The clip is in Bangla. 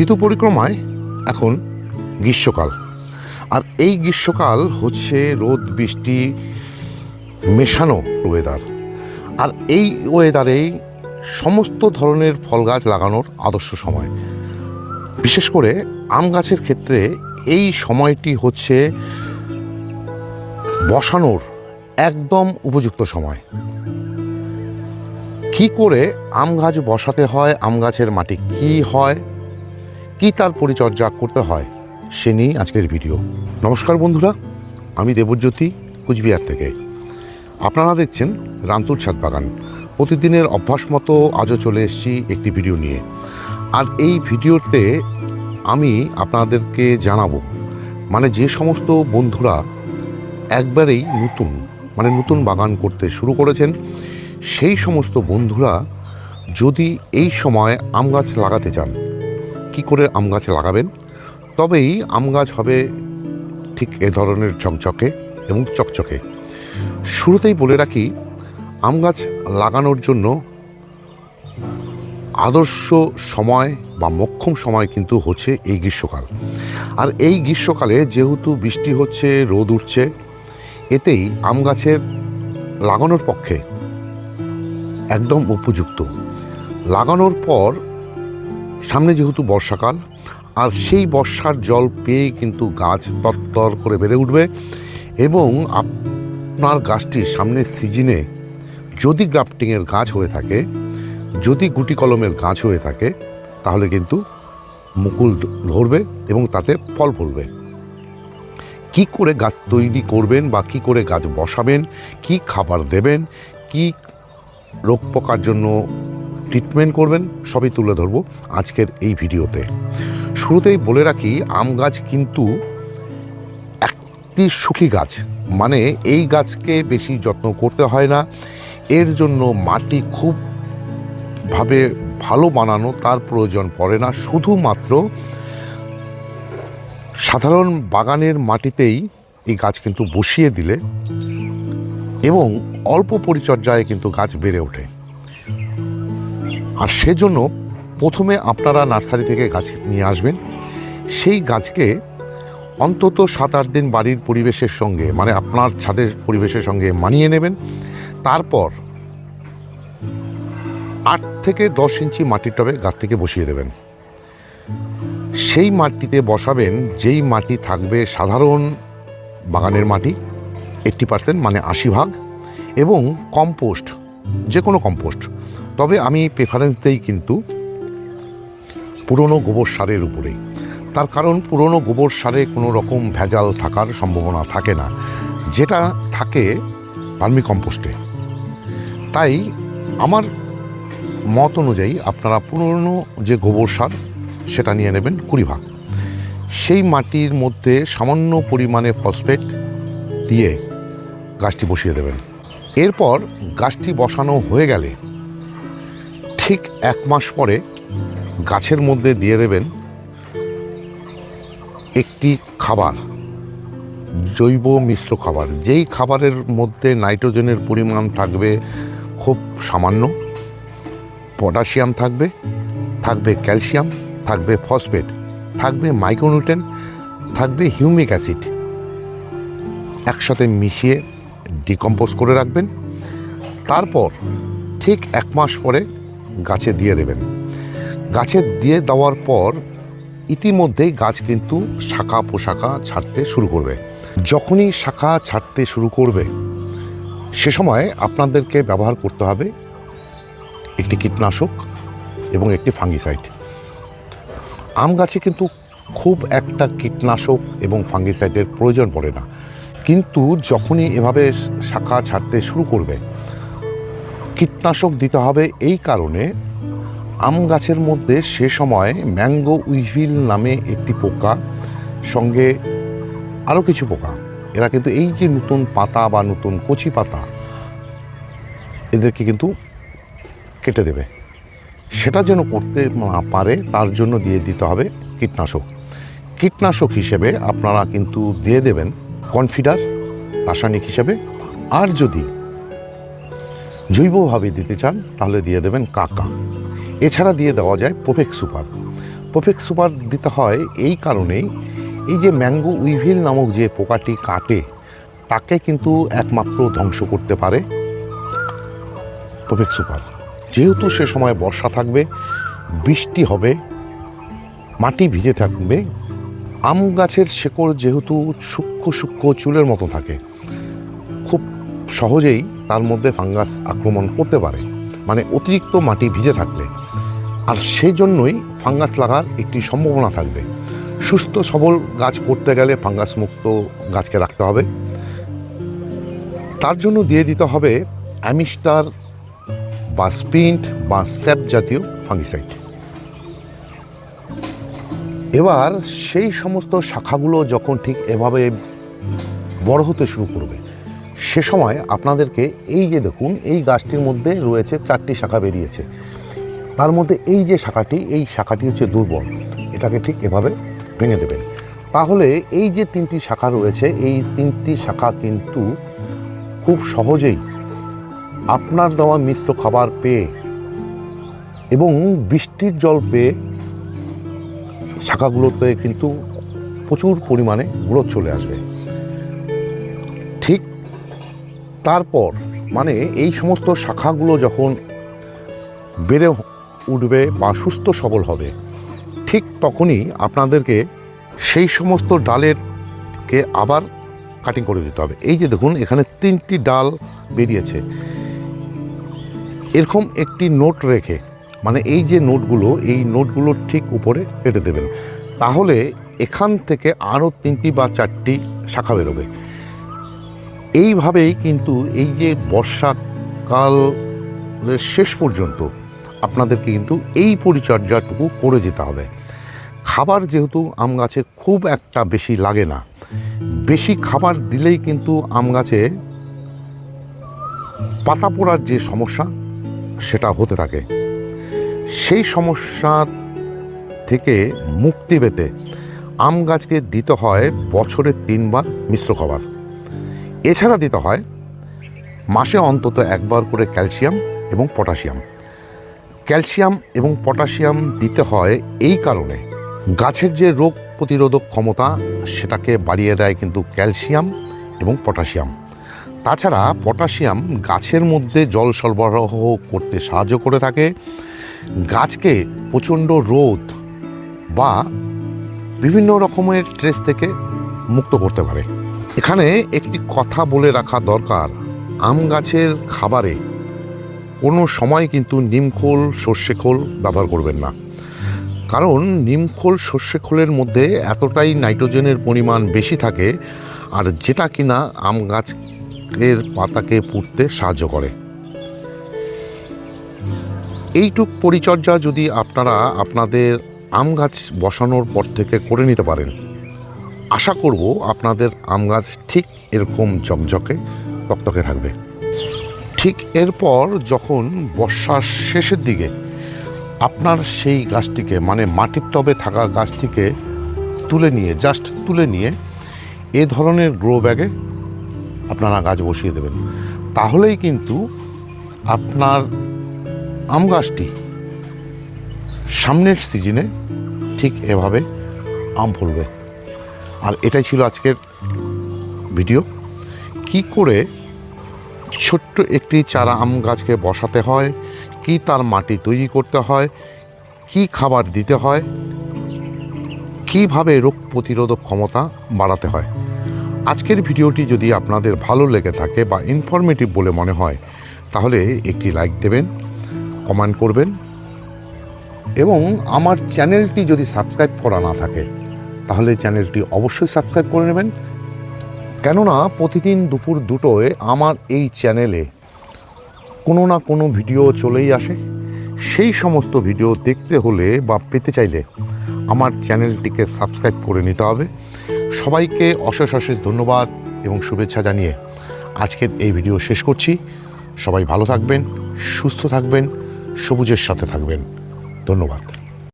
ঋতু পরিক্রমায় এখন গ্রীষ্মকাল, আর এই গ্রীষ্মকাল হচ্ছে রোদ বৃষ্টি মেশানো ওয়েদার। আর এই ওয়েদারেই সমস্ত ধরনের ফল গাছ লাগানোর আদর্শ সময়। বিশেষ করে আম গাছের ক্ষেত্রে এই সময়টি হচ্ছে বসানোর একদম উপযুক্ত সময়। কি করে আম গাছ বসাতে হয়, আম গাছের মাটি কি হয়, কি তার পরিচর্যা করতে হয়, সে নিয়েই আজকের ভিডিও। নমস্কার বন্ধুরা, আমি দেবজ্যোতি, কুচবিহার থেকে। আপনারা দেখছেন রান্তুর ছাদ বাগান। প্রতিদিনের অভ্যাস মতো আজও চলে এসেছি একটি ভিডিও নিয়ে। আর এই ভিডিওতে আমি আপনাদেরকে জানাবো, যে সমস্ত বন্ধুরা একবারেই নতুন বাগান করতে শুরু করেছেন, সেই সমস্ত বন্ধুরা যদি এই সময় আম গাছ লাগাতে চান, কি করে আম গাছ লাগাবেন, তবেই আম গাছ হবে ঠিক এ ধরনের ঝকঝকে এবং চকচকে। শুরুতেই বলে রাখি, আম গাছ লাগানোর জন্য আদর্শ সময় বা মোক্ষম সময় কিন্তু হচ্ছে এই গ্রীষ্মকাল। আর এই গ্রীষ্মকালে যেহেতু বৃষ্টি হচ্ছে, রোদ উঠছে, এতেই আম গাছের লাগানোর পক্ষে একদম উপযুক্ত। লাগানোর পর সামনে যেহেতু বর্ষাকাল, আর সেই বর্ষার জল পেয়ে কিন্তু গাছ তরতর করে বেড়ে উঠবে। এবং আপনার গাছটি সামনের সিজনে যদি গ্রাফটিংয়ের গাছ হয়ে থাকে, যদি গুটি কলমের গাছ হয়ে থাকে, তাহলে কিন্তু মুকুল ধরবে এবং তাতে ফল ফলবে। কি করে গাছ তৈরি করবেন বা কি করে গাছ বসাবেন, কি খাবার দেবেন, কি রোগ পোকার জন্য ট্রিটমেন্ট করবেন, সবই তুলে ধরবো আজকের এই ভিডিওতে। শুরুতেই বলে রাখি, আম গাছ কিন্তু একটি সুখী গাছ, এই গাছকে বেশি যত্ন করতে হয় না। এর জন্য মাটি খুব ভালো বানানো তার প্রয়োজন পড়ে না। শুধুমাত্র সাধারণ বাগানের মাটিতেই এই গাছ কিন্তু বসিয়ে দিলে এবং অল্প পরিচর্যায় কিন্তু গাছ বেড়ে ওঠে। আর সেজন্য প্রথমে আপনারা নার্সারি থেকে গাছ নিয়ে আসবেন। সেই গাছকে অন্তত 7-8 দিন বাড়ির পরিবেশের সঙ্গে, আপনার ছাদের পরিবেশের সঙ্গে মানিয়ে নেবেন। তারপর 8 থেকে 10 ইঞ্চি মাটির টবে গাছটিকে বসিয়ে দেবেন। সেই মাটিতে বসাবেন যেই মাটি থাকবে সাধারণ বাগানের মাটি 80%, 80 ভাগ, এবং কম্পোস্ট, যে কোনো কম্পোস্ট। তবে আমি প্রেফারেন্স দেই কিন্তু পুরনো গোবর সারের উপরেই। তার কারণ পুরনো গোবর সারে কোনো রকম ভেজাল থাকার সম্ভাবনা থাকে না, যেটা থাকে ভার্মি কম্পোস্টে। তাই আমার মত অনুযায়ী আপনারা পুরনো যে গোবর সার, সেটা নিয়ে নেবেন 20 ভাগ। সেই মাটির মধ্যে সামান্য পরিমাণে ফসফেট দিয়ে গাছটি বসিয়ে দেবেন। এরপর গাছটি বসানো হয়ে গেলে ঠিক 1 মাস পরে গাছের মধ্যে দিয়ে দেবেন একটি খাবার, জৈব মিশ্র খাবার। যেই খাবারের মধ্যে নাইট্রোজেনের পরিমাণ থাকবে খুব সামান্য, পটাশিয়াম থাকবে ক্যালসিয়াম থাকবে, ফসফেট থাকবে, মাইক্রোনিউট্রিয়েন্ট থাকবে, হিউমিক অ্যাসিড, একসাথে মিশিয়ে ডিকম্পোজ করে রাখবেন। তারপর ঠিক 1 মাস পরে গাছে দিয়ে দেবেন। গাছে দিয়ে দেওয়ার পর ইতিমধ্যেই গাছ কিন্তু শাখা পোশাখা ছাড়তে শুরু করবে। যখনই শাখা ছাড়তে শুরু করবে, সে সময় আপনাদেরকে ব্যবহার করতে হবে একটি কীটনাশক এবং একটি ফাঙ্গিসাইড। আম গাছে কিন্তু খুব একটা কীটনাশক এবং ফাঙ্গিসাইডের প্রয়োজন পড়ে না, কিন্তু যখনই এভাবে শাখা ছাড়তে শুরু করবে, কীটনাশক দিতে হবে। এই কারণে আম গাছের মধ্যে সে সময় ম্যাঙ্গো উইভিল নামে একটি পোকা, সঙ্গে আরও কিছু পোকা, এরা কিন্তু এই যে নতুন পাতা বা নতুন কচি পাতা, এদেরকে কিন্তু কেটে দেবে। সেটা যেন করতে না পারে, তার জন্য দিয়ে দিতে হবে কীটনাশক। কীটনাশক হিসেবে আপনারা কিন্তু দিয়ে দেবেন কনফিডার রাসায়নিক হিসেবে, আর যদি জৈবভাবে দিতে চান তাহলে দিয়ে দেবেন কাকা। এছাড়া দিয়ে দেওয়া যায় প্রোফেক্স সুপার। প্রফেক্ট সুপার দিতে হয় এই কারণেই, এই যে ম্যাঙ্গো উইভিল নামক যে পোকাটি কাটে তাকে কিন্তু একমাত্র ধ্বংস করতে পারে প্রফেক্ট সুপার। যেহেতু সে সময় বর্ষা থাকবে, বৃষ্টি হবে, মাটি ভিজে থাকবে, আম গাছের শেকড় যেহেতু সূক্ষ্ম সূক্ষ্ম চুলের মতো থাকে, খুব সহজেই তার মধ্যে ফাঙ্গাস আক্রমণ করতে পারে, মানে অতিরিক্ত মাটি ভিজে থাকলে। আর সেই জন্যই ফাঙ্গাস লাগার একটি সম্ভাবনা থাকবে। সুস্থ সবল গাছ করতে গেলে ফাঙ্গাস মুক্ত গাছকে রাখতে হবে। তার জন্য দিয়ে দিতে হবে অ্যামিস্টার বা স্পিন্ট বা স্যাপ জাতীয় ফাঙ্গিসাইড। এবার সেই সমস্ত শাখাগুলো যখন ঠিক এভাবে বড় হতে শুরু করবে, সে সময় আপনাদেরকে এই যে দেখুন, এই গাছটির মধ্যে রয়েছে 4টি শাখা বেরিয়েছে, তার মধ্যে এই যে শাখাটি, এই শাখাটি হচ্ছে দুর্বল, এটাকে ঠিক এভাবে ভেঙে দেবেন। তাহলে এই যে 3টি শাখা রয়েছে, এই 3টি শাখা কিন্তু খুব সহজেই আপনার দেওয়া মিশ্র খাবার পেয়ে এবং বৃষ্টির জল পেয়ে শাখাগুলোতে কিন্তু প্রচুর পরিমাণে গ্রোথ চলে আসবে। ঠিক তারপর মানে এই সমস্ত শাখাগুলো যখন বেড়ে উঠবে বা সুস্থ সবল হবে, ঠিক তখনই আপনাদেরকে সেই সমস্ত ডালেরকে আবার কাটিং করে দিতে হবে। এই যে দেখুন, এখানে 3টি ডাল বেরিয়েছে, এরকম একটি নোট রেখে, মানে এই যে নোটগুলো, এই নোটগুলোর ঠিক উপরে কেটে দেবেন। তাহলে এখান থেকে আরও 3টি বা 4টি শাখা বেরোবে। এইভাবেই কিন্তু এই যে বর্ষাকালের শেষ পর্যন্ত আপনাদেরকে কিন্তু এই পরিচর্যাটুকু করে যেতে হবে। খাবার যেহেতু আম গাছে খুব একটা বেশি লাগে না, বেশি খাবার দিলেই কিন্তু আম গাছে পাতা পোড়ার যে সমস্যা সেটা হতে থাকে। সেই সমস্যা থেকে মুক্তি পেতে আম গাছকে দিতে হয় বছরে 3 বার মিশ্র খাবার। এছাড়া দিতে হয় মাসে অন্তত 1 বার করে ক্যালসিয়াম এবং পটাশিয়াম। ক্যালসিয়াম এবং পটাশিয়াম দিতে হয় এই কারণে, গাছের যে রোগ প্রতিরোধক ক্ষমতা সেটাকে বাড়িয়ে দেয় কিন্তু ক্যালসিয়াম এবং পটাশিয়াম। তাছাড়া পটাশিয়াম গাছের মধ্যে জল সরবরাহ করতে সাহায্য করে থাকে, গাছকে প্রচণ্ড রোদ বা বিভিন্ন রকমের স্ট্রেস থেকে মুক্ত করতে পারে। এখানে একটি কথা বলে রাখা দরকার, আম গাছের খাবারে কোনো সময় কিন্তু নিমখোল, সর্ষে খোল ব্যবহার করবেন না। কারণ নিমখোল, সর্ষে খোলের মধ্যে এতটাই নাইট্রোজেনের পরিমাণ বেশি থাকে, আর যেটা কিনা আম গাছের পাতাকে পুড়তে সাহায্য করে। এইটুক পরিচর্যা যদি আপনারা আপনাদের আম গাছ বসানোর পর থেকে করে নিতে পারেন, আশা করব আপনাদের আম গাছ ঠিক এরকম ঝকঝকে তকতকে থাকবে। ঠিক এরপর যখন বর্ষার শেষের দিকে আপনার সেই গাছটিকে, মানে মাটির টবে থাকা গাছটিকে তুলে নিয়ে এ ধরনের গ্রো ব্যাগে আপনারা গাছ বসিয়ে দেবেন। তাহলেই কিন্তু আপনার আম গাছটি সামনের সিজনে ঠিক এভাবে আম ফলবে। আর এটাই ছিল আজকের ভিডিও, কি করে ছোট্ট একটি চারা আম গাছকে বসাতে হয়, কি তার মাটি তৈরি করতে হয়, কি খাবার দিতে হয়, কিভাবে রোগ প্রতিরোধক ক্ষমতা বাড়াতে হয়। আজকের ভিডিওটি যদি আপনাদের ভালো লেগে থাকে বা ইনফরমেটিভ বলে মনে হয়, তাহলে একটি লাইক দেবেন, কমেন্ট করবেন, এবং আমার চ্যানেলটি যদি সাবস্ক্রাইব করা না থাকে তাহলে চ্যানেলটি অবশ্যই সাবস্ক্রাইব করে নেবেন। কেননা প্রতিদিন দুপুর 2টোয় আমার এই চ্যানেলে কোনো না কোনো ভিডিও চলেই আসে। সেই সমস্ত ভিডিও দেখতে হলে বা পেতে চাইলে আমার চ্যানেলটিকে সাবস্ক্রাইব করে নিতে হবে। সবাইকে অশেষ অশেষ ধন্যবাদ এবং শুভেচ্ছা জানিয়ে আজকের এই ভিডিও শেষ করছি। সবাই ভালো থাকবেন, সুস্থ থাকবেন, সবুজের সাথে থাকবেন। ধন্যবাদ।